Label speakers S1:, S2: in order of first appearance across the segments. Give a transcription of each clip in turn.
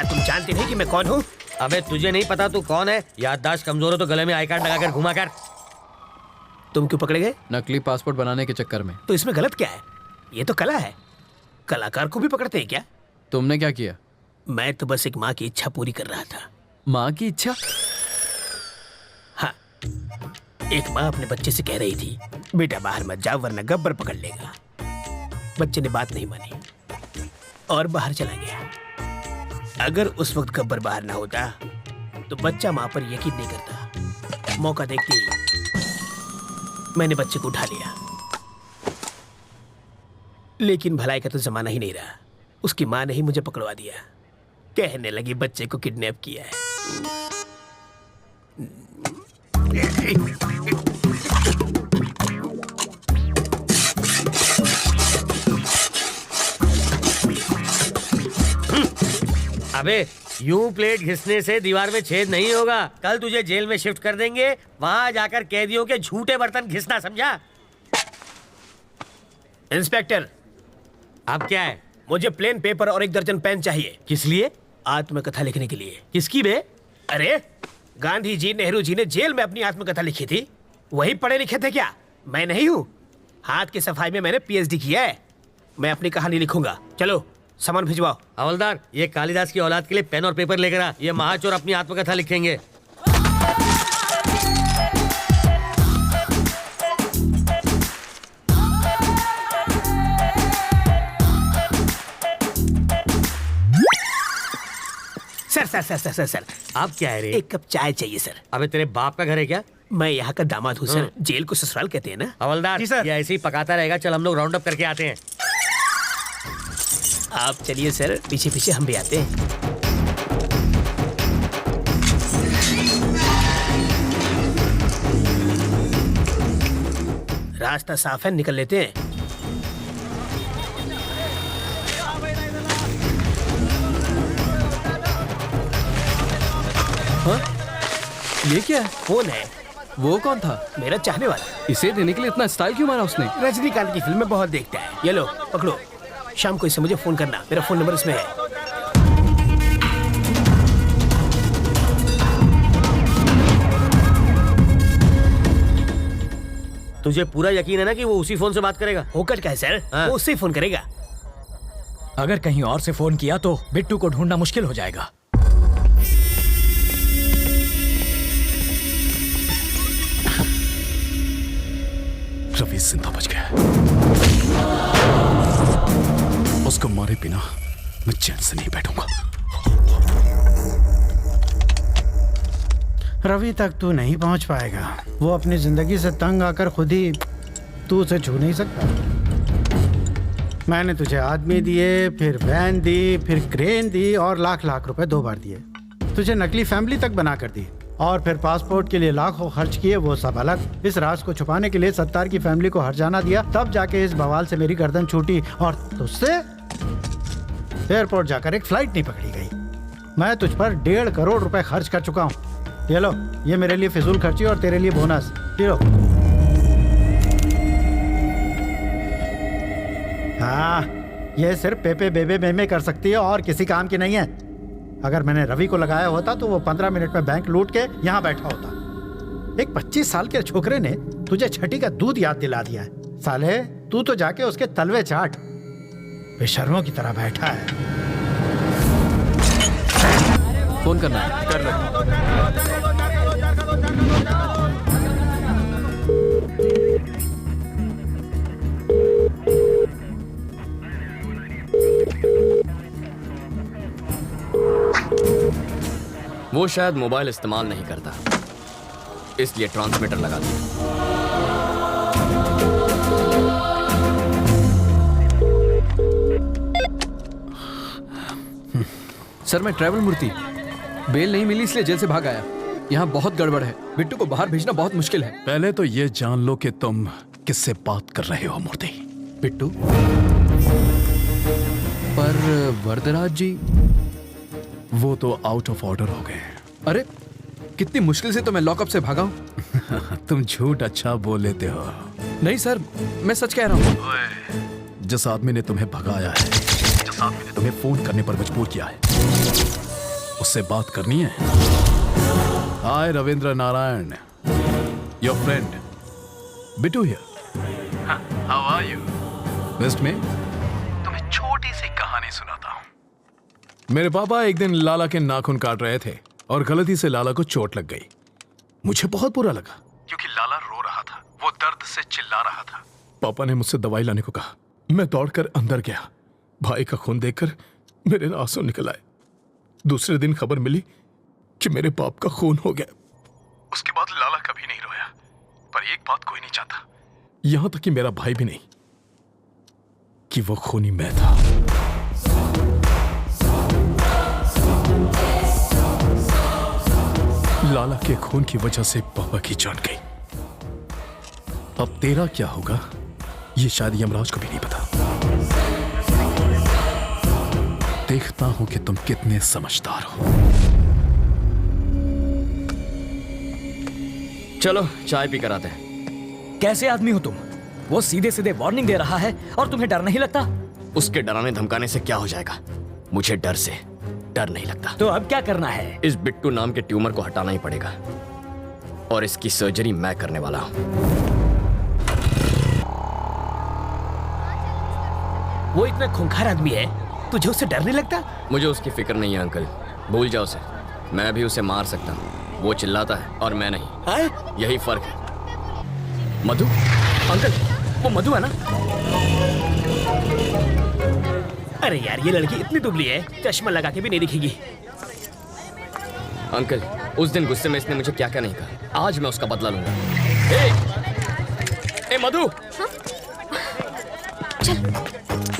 S1: तुम जानते नहीं कि मैं कौन हूँ?
S2: अबे तुझे नहीं पता तू कौन है? याददाश्त कमजोर हो तो गले में आई कार्ड लगाकर घुमा कर।
S1: तुम क्यों पकड़े गए?
S3: नकली पासपोर्ट बनाने के चक्कर में।
S1: तो इसमें गलत क्या है? ये तो कला है। कलाकार को भी पकड़ते हैं क्या?
S3: तुमने क्या किया?
S1: मैं तो बस एक माँ की इच्छा पूरी कर रहा था।
S3: माँ की इच्छा?
S1: हाँ, एक माँ अपने बच्चे से कह रही थी, बेटा बाहर मत जाओ वरना गब्बर पकड़ लेगा। बच्चे ने बात नहीं मानी और बाहर चला गया। अगर उस वक्त गब्बर बाहर ना होता तो बच्चा माँ पर यकीन नहीं करता। मौका देखते ही मैंने बच्चे को उठा लिया। लेकिन भलाई का तो जमाना ही नहीं रहा। उसकी माँ ने ही मुझे पकड़वा दिया। कहने लगी बच्चे को किडनैप किया है।
S2: अबे यूं प्लेट घिसने से दीवार में छेद नहीं होगा। कल तुझे जेल में शिफ्ट कर देंगे, वहां जाकर कैदियों के झूठे बर्तन घिसना, समझा?
S1: इंस्पेक्टर,
S2: अब क्या है?
S1: मुझे प्लेन पेपर और 1 दर्जन पेन चाहिए।
S2: किस लिए?
S1: आत्मकथा लिखने के लिए।
S2: किसकी बे?
S1: अरे गांधी जी, नेहरू जी ने जेल में अपनी आत्मकथा लिखी थी। वही पढ़े लिखे थे क्या? मैं नहीं हूँ। हाथ की सफाई में मैंने PhD किया है। मैं अपनी कहानी लिखूंगा। चलो सामान भिजवाओ।
S2: हवलदार, ये कालिदास की औलाद के लिए पेन और पेपर लेकर आ। ये महाचोर अपनी आत्मकथा लिखेंगे।
S1: सर,
S2: अब क्या है रे?
S1: 1 कप चाय चाहिए सर।
S2: अबे तेरे बाप का घर है क्या?
S1: मैं यहाँ का दामाद हूँ सर। जेल को ससुराल कहते हैं ना।
S2: हवलदार, ये ऐसे ही पकाता रहेगा। चल हम लोग राउंड अप करके आते हैं।
S1: आप चलिए सर, पीछे पीछे हम भी आते हैं। रास्ता साफ है, निकल लेते हैं।
S3: हाँ? ये क्या है?
S1: फोन है।
S3: वो कौन था?
S1: मेरा चाहने वाला।
S3: इसे देने के लिए इतना स्टाइल क्यों मारा उसने?
S1: रजनीकांत की फिल्म में बहुत देखता है। ये लो पकड़ो। शाम को इससे मुझे फोन करना। मेरा फोन नंबर इसमें है।
S2: तुझे पूरा यकीन है ना कि वो उसी फोन से बात करेगा?
S1: होकर क्या है सर?
S2: हाँ।
S1: वो उससे फोन करेगा।
S4: अगर कहीं और से फोन किया तो बिट्टू को ढूंढना मुश्किल हो जाएगा।
S5: रवि जिंदा बच गया। उसको मारे बिना मैं चैन से नहीं बैठूंगा।
S6: रवि तक तू नहीं पहुंच पाएगा। वो अपनी जिंदगी से तंग आकर खुद ही तू उसे छू नहीं सकता। मैंने तुझे आदमी दिए, फिर वैन दी, फिर क्रेन दी और लाख लाख रुपए 2 बार दिए। तुझे नकली फैमिली तक बना कर दी और फिर पासपोर्ट के लिए लाखों खर्च किए, वो सब अलग। इस राज को छुपाने के लिए सत्तार की फैमिली को हर्जाना दिया, तब जाके इस बवाल से मेरी गर्दन छूटी और तुझसे एयरपोर्ट जाकर एक फ्लाइट नहीं पकड़ी गई। मैं तुझ पर 1.5 करोड़ रुपए खर्च कर चुका हूँ। ये लो, ये मेरे लिए फिजूल खर्ची और तेरे लिए बोनस। ये लो। हाँ, ये सिर्फ पेपे बेबे मेमे कर सकती है और किसी काम की नहीं है। अगर मैंने रवि को लगाया होता तो वो 15 मिनट में बैंक लूट के यहाँ बैठा होता। एक 25 साल के छोकरे ने तुझे छठी का दूध याद दिला दिया है। साले, तू तो जाके उसके तलवे चाट। बेशर्मों की तरह बैठा है।
S3: फोन करना है।
S5: कर लो।
S7: वो शायद मोबाइल इस्तेमाल नहीं करता, इसलिए ट्रांसमीटर लगा दिया।
S3: सर, मैं ट्रैवल मूर्ति। बेल नहीं मिली इसलिए जेल से भाग आया। यहाँ बहुत गड़बड़ है। बिट्टू को बाहर भेजना बहुत मुश्किल है।
S5: पहले तो ये जान लो कि तुम किससे बात कर रहे हो मूर्ति।
S3: बिट्टू? पर वरदराज जी?
S5: वो तो आउट ऑफ ऑर्डर हो गए।
S3: अरे कितनी मुश्किल से तो मैं लॉकअप से भागा हूँ।
S5: तुम झूठ अच्छा बोल लेते हो।
S3: नहीं सर, मैं सच कह रहा हूँ।
S5: जिस आदमी ने तुम्हें भगाया है, जिस आदमी ने तुम्हें फोन करने पर मजबूर किया है, उससे बात करनी है? Hi Ravindra Narayan, your friend Bittu here. How are you? West में तुम्हें छोटी सी कहानी सुनाता हूं। मेरे पापा एक दिन लाला के नाखून काट रहे थे और गलती से लाला को चोट लग गई। मुझे बहुत बुरा लगा क्योंकि लाला रो रहा था, वो दर्द से चिल्ला रहा था। पापा ने मुझसे दवाई लाने को कहा। मैं दौड़कर अंदर गया। भाई का खून देखकर मेरे आंसू निकल आए। दूसरे दिन खबर मिली कि मेरे बाप का खून हो गया। उसके बाद लाला कभी नहीं रोया, पर एक बात कोई नहीं चाहता, यहां तक कि मेरा भाई भी नहीं, कि वो खूनी मैं था। लाला के खून की वजह से पापा की जान गई। अब तेरा क्या होगा ये शायद यमराज को भी नहीं पता। देखता हूं कि तुम कितने समझदार हो।
S7: चलो चाय पी कर आते हैं।
S4: कैसे आदमी हो तुम? वो सीधे सीधे वार्निंग दे रहा है और तुम्हें डर नहीं लगता?
S7: उसके डराने धमकाने से क्या हो जाएगा? मुझे डर से डर नहीं लगता।
S4: तो अब क्या करना है?
S7: इस बिट्टू नाम के ट्यूमर को हटाना ही पड़ेगा और इसकी सर्जरी मैं करने वाला हूं।
S1: वो इतना खूंखार आदमी है, तुझे उससे डर नहीं लगता?
S7: मुझे उसकी फिक्र नहीं है अंकल, भूल जाओ उसे। मैं भी उसे मार सकता हूँ, वो चिल्लाता है और मैं नहीं।
S1: आए?
S7: यही फर्क है। मधु, अंकल वो मधु है ना?
S1: अरे यार, ये लड़की इतनी दुबली है, चश्मा लगा के भी नहीं दिखेगी।
S7: अंकल उस दिन गुस्से में इसने मुझे क्या क्या नहीं कहा, आज मैं उसका बदला लूंगा। ए मधु,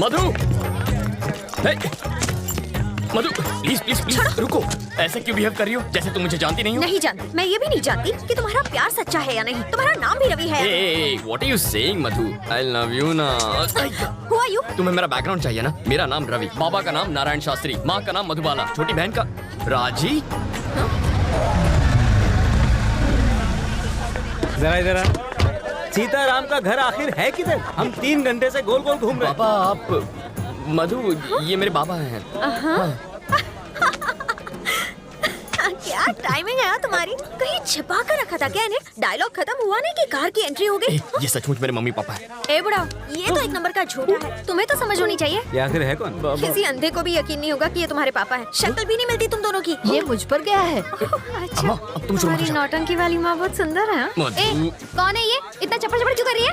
S7: मधु, मधु प्लीज प्लीज प्लीज रुको। ऐसे क्यों बिहेव कर रही हो जैसे तुम मुझे जानती नहीं हो?
S8: नहीं जानती। मैं ये भी नहीं जानती कि तुम्हारा प्यार सच्चा है या नहीं। तुम्हारा नाम भी रवि है।
S7: What are you saying, Madhu? I love you ना।
S8: Who are you?
S7: तुम्हें मेरा बैकग्राउंड चाहिए ना? मेरा नाम रवि, बाबा का नाम नारायण शास्त्री, माँ का नाम मधुबाला, छोटी बहन का राजी।
S2: जरा इधर आ। सीताराम का घर आखिर है किधर? हम 3 घंटे से गोल गोल घूम रहे हैं।
S7: पापा आप मधु, ये मेरे बाबा हैं।
S8: क्या टाइमिंग है तुम्हारी? कहीं छिपा कर रखा था क्या इन्हें? डायलॉग खत्म हुआ नहीं कि कार की एंट्री हो गई।
S7: ये सचमुच मेरे मम्मी पापा है।
S8: ए बुढ़ाओ, ये तो एक नंबर का झूठा है। तुम्हें तो समझ होनी चाहिए।
S2: ये आखिर है कौन?
S8: किसी अंधे को भी यकीन नहीं होगा कि ये तुम्हारे पापा है। शक्ल भी नहीं मिलती तुम दोनों की। ये मुझ पर गया है। अच्छा,
S7: अब तुम शुरू
S8: तुम्हारी नौटंकी वाली माँ बहुत सुंदर है।
S7: मधु।
S8: कौन है ये? इतना चप्पड़ चप्पड़ क्यों कर रही है?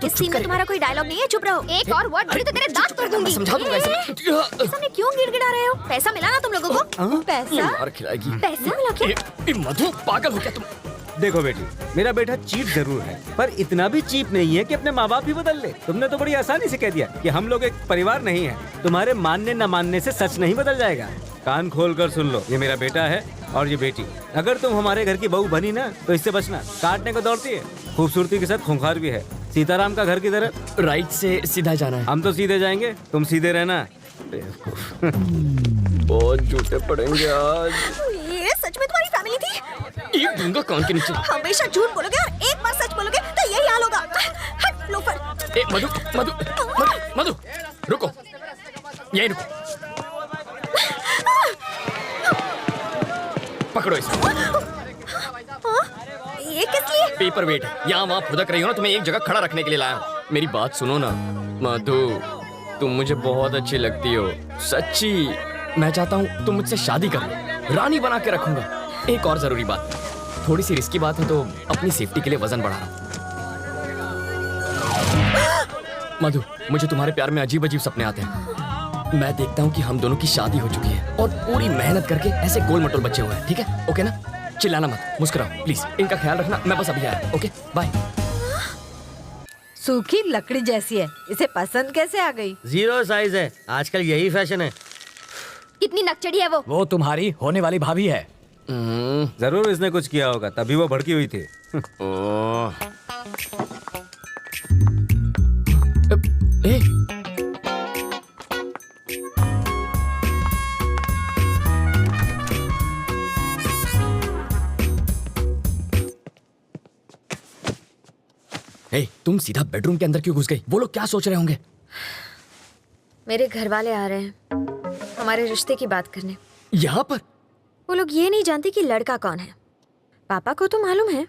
S8: इस सीन में तुम्हारा कोई डायलॉग नहीं है, चुप रहो। एक और वर्ड बोली तो तेरे दांत तोड़ दूंगी।
S7: समझा दूंगा इसे।
S8: सामने क्यों गिड़गिड़ा रहे हो? पैसा मिला ना तुम लोगों को? पैसा?
S7: मार खिलाएगी।
S8: पैसा मिला क्या?
S7: मधु पागल हो क्या तुम?
S2: देखो बेटी, मेरा बेटा चीप जरूर है, पर इतना भी चीप नहीं है कि अपने माँ बाप ही बदल ले। तुमने तो बड़ी आसानी से कह दिया कि हम लोग एक परिवार नहीं है। तुम्हारे मानने न मानने से सच नहीं बदल जाएगा। कान खोल कर सुन लो, ये मेरा बेटा है और ये बेटी। अगर तुम हमारे घर की बहू बनी ना तो इससे बचना। काटने को दौड़ती है, खूबसूरती के साथ खूंखार भी है। सीताराम का घर किधर है?
S7: राइट से सीधा जाना है।
S2: हम तो सीधे जाएंगे, तुम सीधे रहना।
S7: बहुत झूठे पड़ेंगे आज।
S8: ये सच में तुम्हारी फैमिली थी?
S7: एक दूंगा कान के नीचे।
S8: हमेशा झूठ बोलोगे और एक बार सच बोलोगे तो यही हाल होगा। हट लोफर।
S7: ए मधु मधु मधु मधु रुको, यही रुको। पकड़ो इसे।
S8: ये किस लिए?
S7: पेपर वेट है, यहाँ वहाँ फुदक रही हो ना, तुम्हें एक जगह खड़ा रखने के लिए लाया हूँ। मेरी बात सुनो ना मधु, तुम मुझे बहुत अच्छी लगती हो, सच्ची। मैं चाहता हूँ तुम मुझसे शादी कर लो, रानी बना के रखूंगा। एक और जरूरी बात, थोड़ी सी रिस्की बात है तो अपनी सेफ्टी के लिए वजन बढ़ा रहा हूँ। मधु, मुझे तुम्हारे प्यार में अजीब अजीब सपने आते हैं। मैं देखता हूँ कि हम दोनों की शादी हो चुकी है और पूरी मेहनत करके ऐसे गोल मटोल बच्चे हुए हैं। ठीक है? ओके ना? चिल्लाना मत, मुस्कुराओ प्लीज। इनका ख्याल रखना, मैं बस अभी आया। Okay bye.
S9: सूखी लकड़ी जैसी है, इसे पसंद कैसे आ गई?
S2: 0 साइज है, आजकल यही फैशन है।
S8: कितनी नकचड़ी है वो
S4: तुम्हारी होने वाली भाभी है।
S2: जरूर इसने कुछ किया होगा, तभी वो भड़की हुई थी।
S7: ए, ए, तुम सीधा बेडरूम के अंदर क्यों घुस गई? वो लोग क्या सोच रहे होंगे?
S8: मेरे घर वाले आ रहे हैं हमारे रिश्ते की बात करने।
S7: यहाँ पर?
S8: वो लोग ये नहीं जानते कि लड़का कौन है। पापा को तो मालूम है।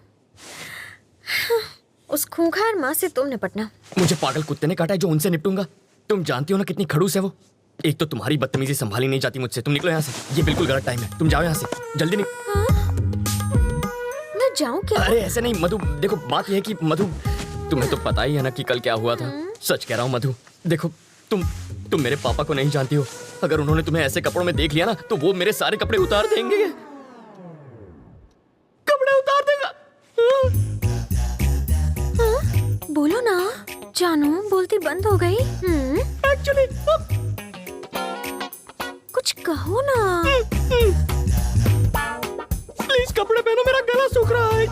S8: उस खूंखार माँ से तुम निपटना।
S7: मुझे पागल कुत्ते ने काटा है जो उनसे निपटूंगा। तुम जानती हो ना कितनी खड़ूस है वो। एक तो तुम्हारी बदतमीजी संभाली नहीं जाती मुझसे। तुम निकलो यहाँ से, ये बिल्कुल गलत टाइम है। तुम जाओ यहाँ से, जल्दी
S8: मैं जाऊँ क्या?
S7: अरे ऐसे नहीं मधु, देखो बात यह है कि मधु, तुम्हें तो पता ही है ना कि कल क्या हुआ था। सच कह रहा हूँ मधु, देखो तुम मेरे पापा को नहीं जानती हो। अगर उन्होंने तुम्हें ऐसे कपड़ों में देख लिया ना तो वो मेरे सारे कपड़े उतार देंगे। कपड़े उतार देगा।
S8: बोलो ना जानू, बोलती बंद हो गई।
S7: एक्चुअली
S8: कुछ कहो ना।
S7: प्लीज कपड़े पहनो, मेरा गला सूख रहा है।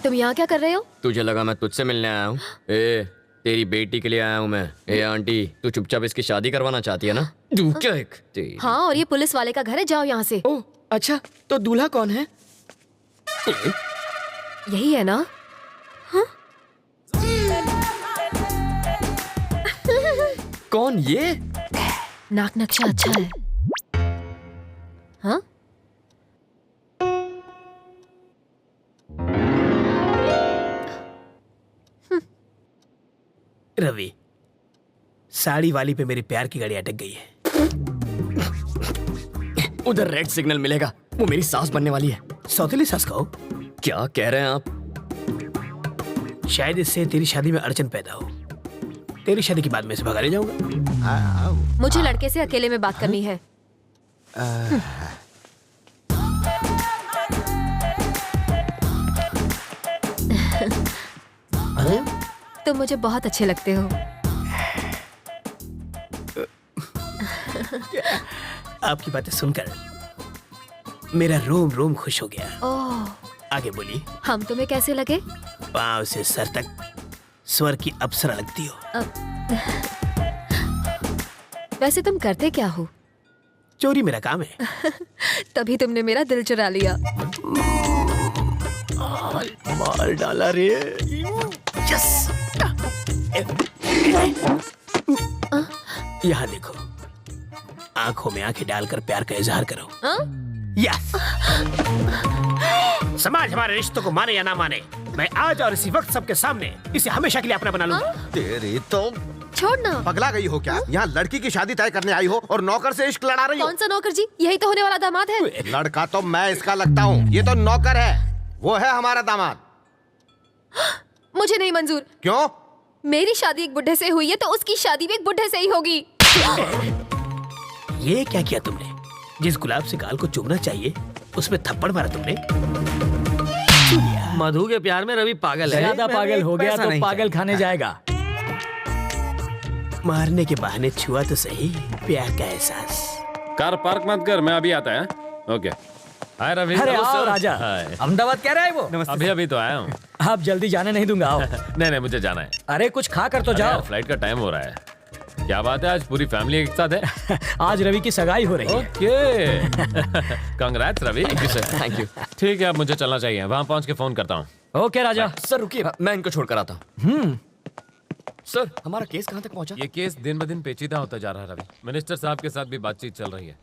S8: तुम यहाँ क्या कर रहे हो?
S7: तुझे लगा मैं तुझसे मिलने आया हूँ? ए, तेरी बेटी के लिए आया हूँ मैं। ए आंटी, तू चुपचाप इसकी शादी करवाना चाहती है ना?
S8: हाँ, और ये पुलिस वाले का घर है, जाओ यहाँ से।
S7: ओह अच्छा, तो दूल्हा कौन है?
S8: यही है ना? हाँ?
S7: कौन ये?
S8: नाक नक्शा अच्छा है। हाँ?
S1: रवि, साड़ी वाली पे मेरी प्यार की गाड़ी अटक गई है।
S7: उधर रेड सिग्नल मिलेगा, वो मेरी सास बनने वाली है।
S1: सौतेली सास कहो?
S7: क्या कह रहे हैं आप?
S1: शायद इससे तेरी शादी में अड़चन पैदा हो। तेरी शादी के बाद मैं इसे भगा ले जाऊंगा।
S8: मुझे लड़के से अकेले में बात करनी है। तुम मुझे बहुत अच्छे लगते हो।
S1: आपकी बातें सुनकर मेरा रोम रोम खुश हो गया।
S8: ओह,
S1: आगे बोलिए।
S8: हम तुम्हें कैसे लगे?
S1: पांव से सर तक स्वर की अप्सरा लगती हो।
S8: वैसे तुम करते क्या हो?
S1: चोरी मेरा काम है।
S8: तभी तुमने मेरा दिल चुरा लिया।
S1: मार डाला रे। यस। यहाँ देखो, आंखों में आंखें डालकर प्यार का इजहार करो। यस। समाज हमारे रिश्तों को माने या ना माने, मैं आज और इसी वक्त सबके सामने इसे हमेशा के लिए अपना बना लूंगा।
S10: तेरी तो
S8: छोड़ना।
S10: पगला गई हो क्या? यहाँ लड़की की शादी तय करने आई हो और नौकर से इश्क लड़ा रही हो?
S8: कौन सा नौकर जी? यही तो होने वाला दामाद है।
S10: लड़का तो मैं इसका लगता हूँ, ये तो नौकर है। वो है हमारा दामाद।
S8: मुझे नहीं मंजूर।
S10: क्यों?
S8: मेरी शादी एक बुढ़े से हुई है तो उसकी शादी भी एक बुढ़े से ही होगी।
S1: ये क्या किया तुमने? जिस गुलाब से गाल को चूमना चाहिए उसमें थप्पड़ मारा तुमने।
S2: मधु के प्यार में रवि पागल है।
S4: ज्यादा पागल हो गया तो पागल खाने जाएगा।
S1: मारने के बहाने छुआ तो सही प्यार का एहसास।
S11: कार पार्क मत कर, मैं अभी आता है। ओके। हाय रवि।
S4: अरे आओ राजा।
S2: अहमदाबाद कह रहा है वो।
S11: अभी तो आया हूँ।
S4: आप जल्दी जाने नहीं दूंगा, आओ।
S11: नहीं मुझे जाना है।
S4: अरे कुछ खा कर तो
S11: अरे
S4: जाओ।
S11: यार, फ्लाइट का टाइम हो रहा है। क्या बात है, आज पूरी फैमिली एक साथ है?
S4: आज रवि की सगाई हो रही है।
S11: Okay. Congrats Ravi.
S7: Thank you.
S11: ठीक है, अब मुझे चलना चाहिए। वहाँ पहुँच के फोन करता हूँ।
S4: ओके राजा।
S7: सर रुकिए, मैं इनको छोड़कर आता हूँ। सर, हमारा केस कहाँ तक पहुँचा?
S11: ये केस दिन ब दिन पेचीदा होता जा रहा है रवि। मिनिस्टर साहब के साथ भी बातचीत चल रही है।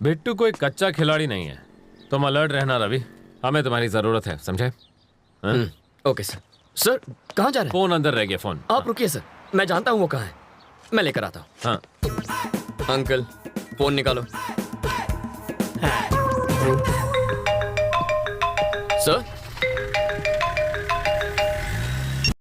S11: बिट्टू कोई कच्चा खिलाड़ी नहीं है। तुम अलर्ट रहना रवि, हमें तुम्हारी जरूरत है, समझे?
S7: Okay sir. सर कहाँ जा रहे हैं?
S11: फोन अंदर रह गया। फोन
S7: आप रुकिए सर, मैं जानता हूँ वो कहाँ है, मैं लेकर आता हूँ।
S11: हाँ।
S7: अंकल फोन निकालो। सर